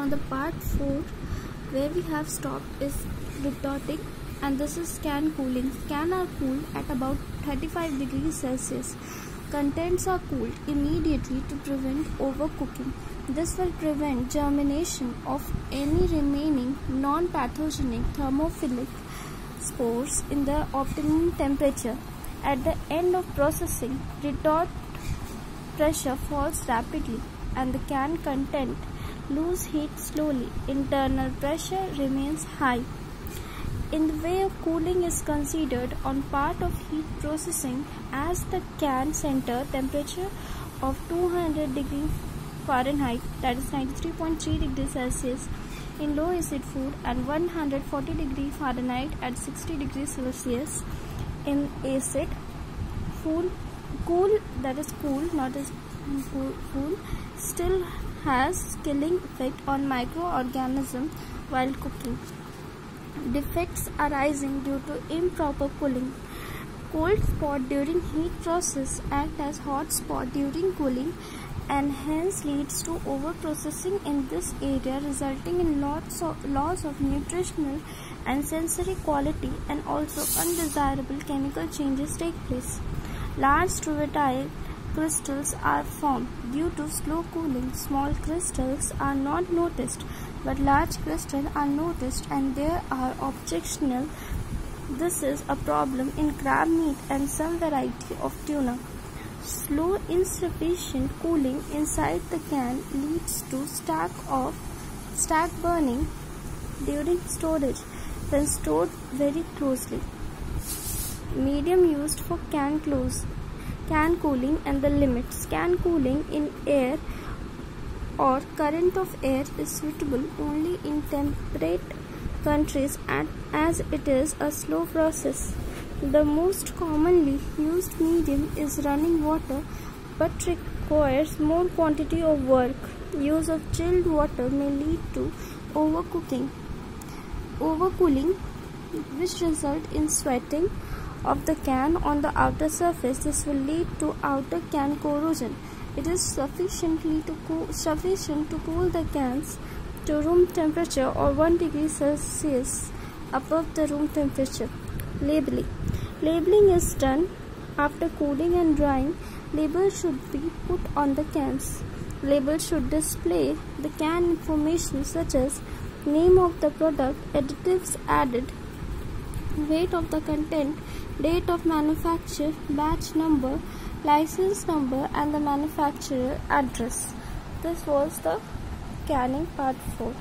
on the part 4 where we have stopped is retorting, and this is can cooling. Can are cooled at about 35 degrees Celsius. Contents are cooled immediately to prevent overcooking. This will prevent germination of any remaining non-pathogenic thermophilic spores in the optimum temperature. At the end of processing, retort pressure falls rapidly and the can content lose heat slowly. Internal pressure remains high. In the way of cooling is considered on part of heat processing as the can center temperature of 200 degrees Fahrenheit, that is 93.3 degrees Celsius in low acid food, and 140 degrees Fahrenheit at 60 degrees Celsius in acid food. Cool, that is cool, not as cool, still has killing effect on microorganisms while cooking. Defects arising due to improper cooling. Cold spot during heat process act as hot spot during cooling and hence leads to overprocessing in this area, resulting in loss of nutritional and sensory quality, and also undesirable chemical changes take place. Large struvitile crystals are formed due to slow cooling. Small crystals are not noticed, but large crystals are noticed and they are objectionable. This is a problem in crab meat and some variety of tuna. Slow insufficient cooling inside the can leads to stack burning during storage when stored very closely. Medium used for can cooling and the limits. Can cooling in air or current of air is suitable only in temperate countries as it is a slow process. The most commonly used medium is running water, but requires more quantity of work. Use of chilled water may lead to overcooling, which result in sweating of the can on the outer surface. This will lead to outer can corrosion. It is sufficient to cool the cans to room temperature or 1 degree Celsius above the room temperature. Labeling. Labeling is done after cooling and drying. Labels should be put on the cans. Labels should display the can information such as name of the product, additives added, weight of the content, date of manufacture, batch number, license number, and the manufacturer address. This was the canning part 4.